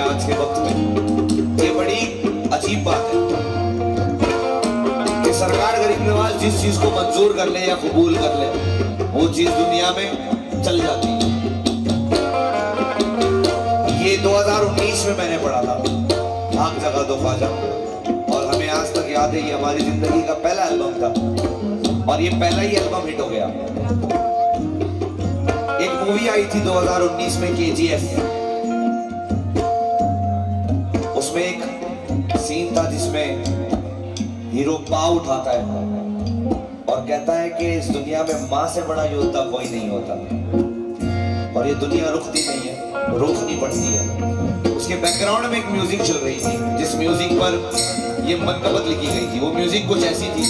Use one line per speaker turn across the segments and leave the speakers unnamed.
आज के वक्त में। ये बड़ी अजीब बात है कि सरकार गरीब नवाज जिस चीज को मंजूर कर ले या कबूल कर ले, वो चीज दुनिया में चल जाती है। ये 2019 में मैंने पढ़ा था, भाग जगह दो ख्वाजा, और हमें आज तक याद है ये हमारी जिंदगी का पहला एल्बम था और ये पहला ही एल्बम हिट हो गया। एक मूवी आई थी 2019 में, KGF। उसमें एक सीन था जिसमें हीरो पाँव उठाता है और कहता है कि इस दुनिया में मां से बड़ा योद्धा कोई नहीं होता, और ये दुनिया रुकती नहीं है, रोकनी पड़ती है। उसके बैकग्राउंड में एक म्यूजिक चल रही थी, जिस म्यूजिक पर ये मनकबत लिखी गई थी। वो म्यूजिक कुछ ऐसी थी,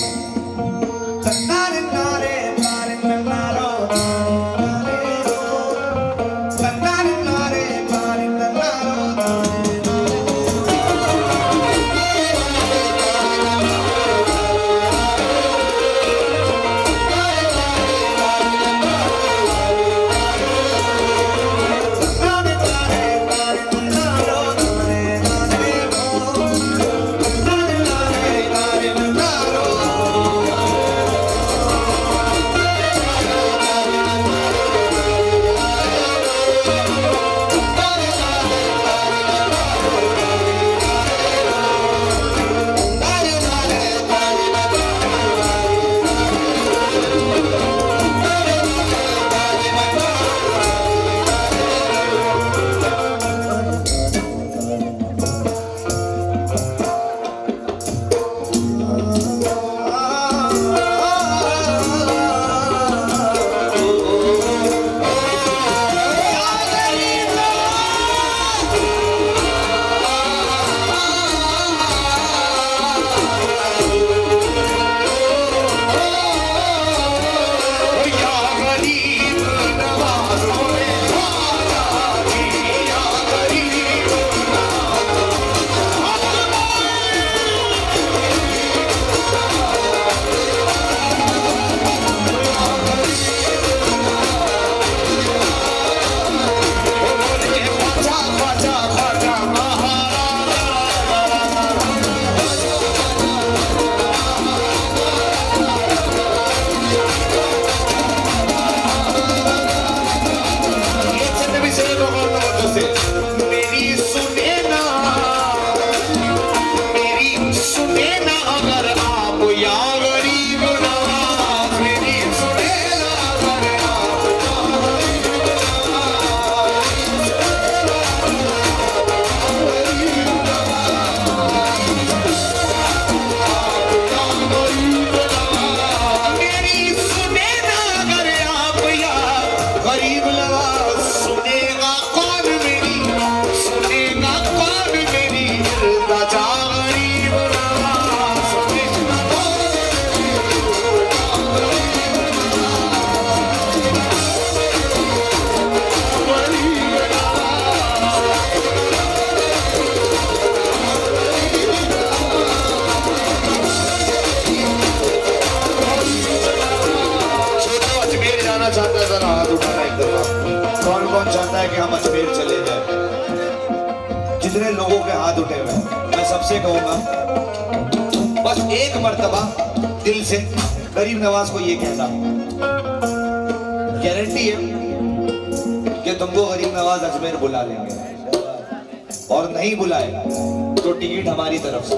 चाहता है कि हम अजमेर चले जाए। जितने लोगों के हाथ उठे हुए मैं सबसे कहूंगा, बस एक मर्तबा दिल से गरीब नवाज को ये कहना, गारंटी है कि तुमको गरीब नवाज अजमेर बुला लेंगे, और नहीं बुलाए तो टिकट हमारी तरफ से,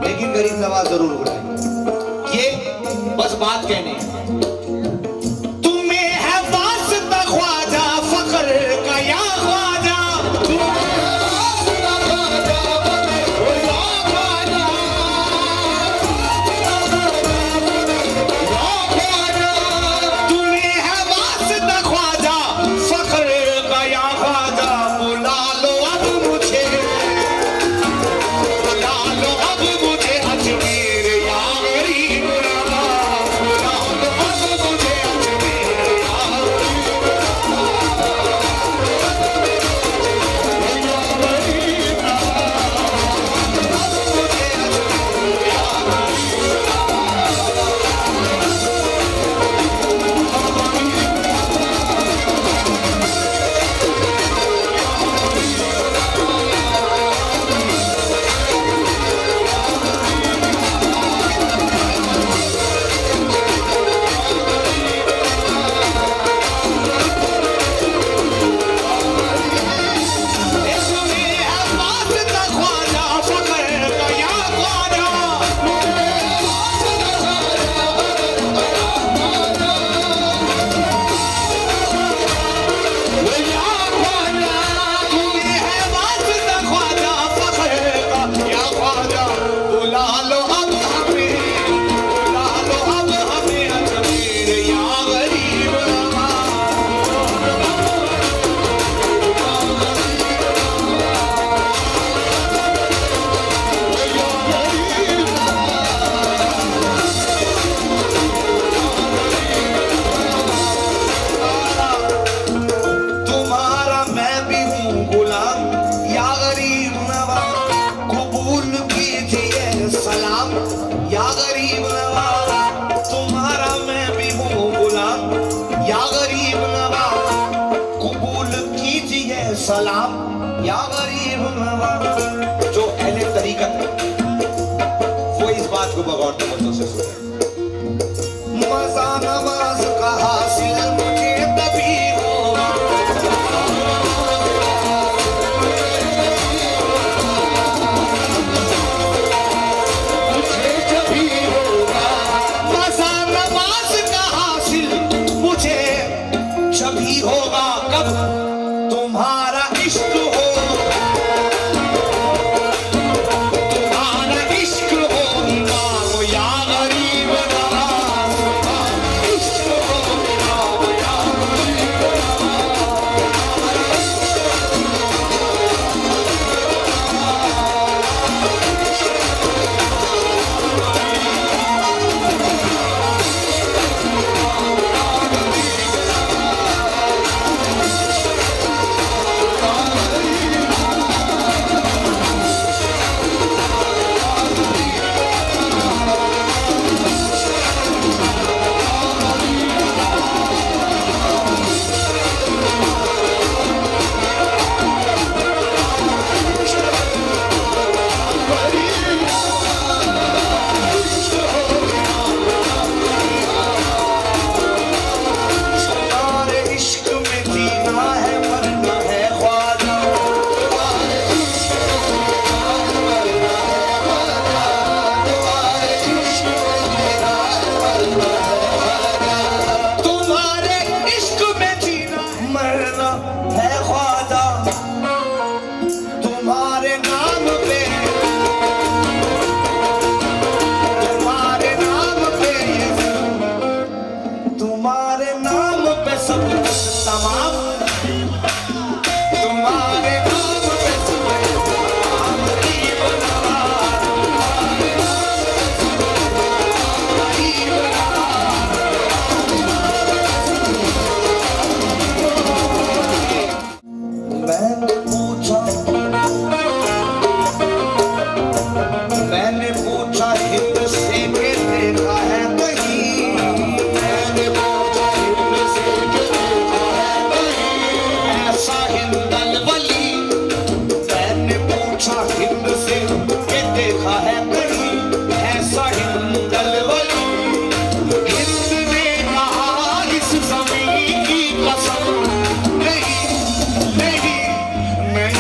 लेकिन गरीब नवाज जरूर बुलाएंगे। ये बस बात कहने है। है सलाम या गरीब नवाज। जो अहले तरीकत है वो इस बात को बगौर तवज्जो से सुने। मजा नमाज का हासिल मुझे तभी होगा, मुझे जभी होगा। मजा नमाज का हासिल मुझे जभी होगा, कब तुम्हारा इश्क हो, तुम्हारा इश्क हो इमाम या गरीब नवाज का, इश्क हो इमाम या गरीब तुम्हारे इश्क में जीना है मरना है ख्वाजा, तुम्हारे इश्क में जीना है मरना है ख्वाजा। तुम्हारे नाम पे, तुम्हारे नाम पे ये तुम्हारे नाम पे सब कुछ तमाम, तुम्हारे नाम पे सब कुछ तमाम। गरीब नवाज, गरीब मैंने पूछा हिंद से के देखा है कहीं, मैंने पूछा हिंद से के देखा है कहीं ऐसा हिंदल वली। मैंने पूछा हिंद से के देखा है कहीं ऐसा हिंदल वली। हिंद ने कहा इस ज़मीन की कसम, नहीं नहीं मैं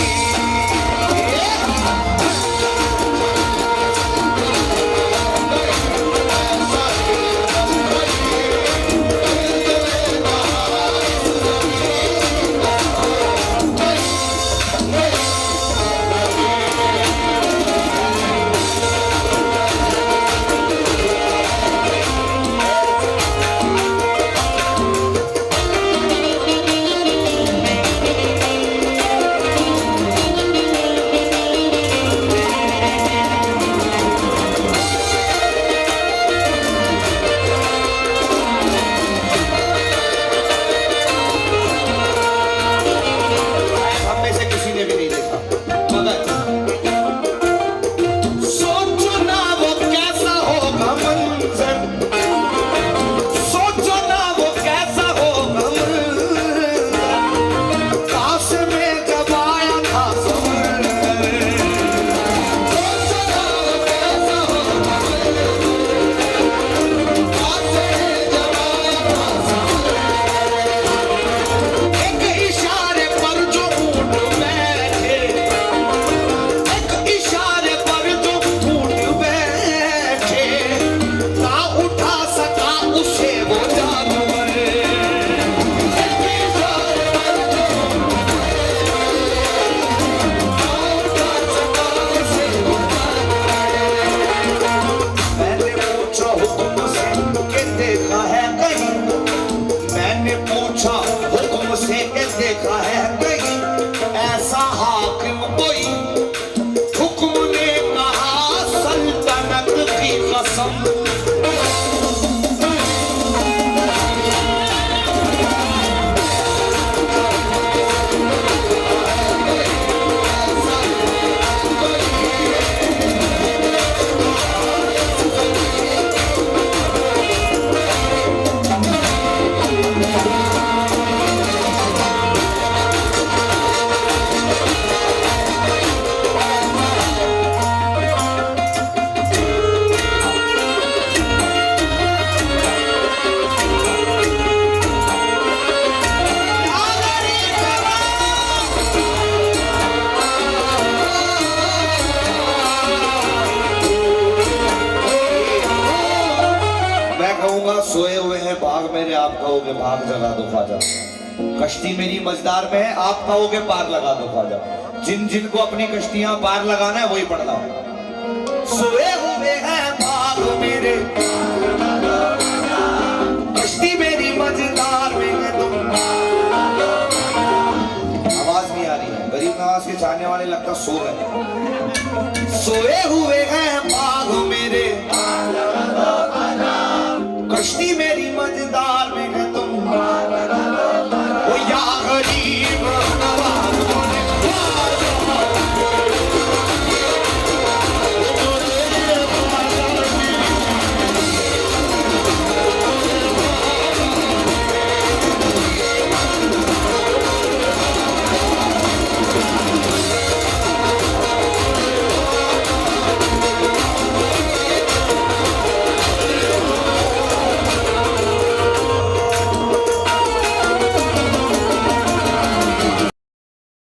कहोगे भाग जगा दो ख्वाजा, कश्ती मेरी मझदार में है, आप कहोगे पार लगा दो ख्वाजा। जिन जिन को अपनी कश्तियां पार लगाना है वही पढ़ना है। सोए हुए हैं भाग मेरे, कश्ती मेरी मझदार में है तुम। आवाज नहीं आ रही है, गरीब नवाज के चाहने वाले लगता सो गए। सोए हुए हैं भाग मेरे, कश्ती मेरी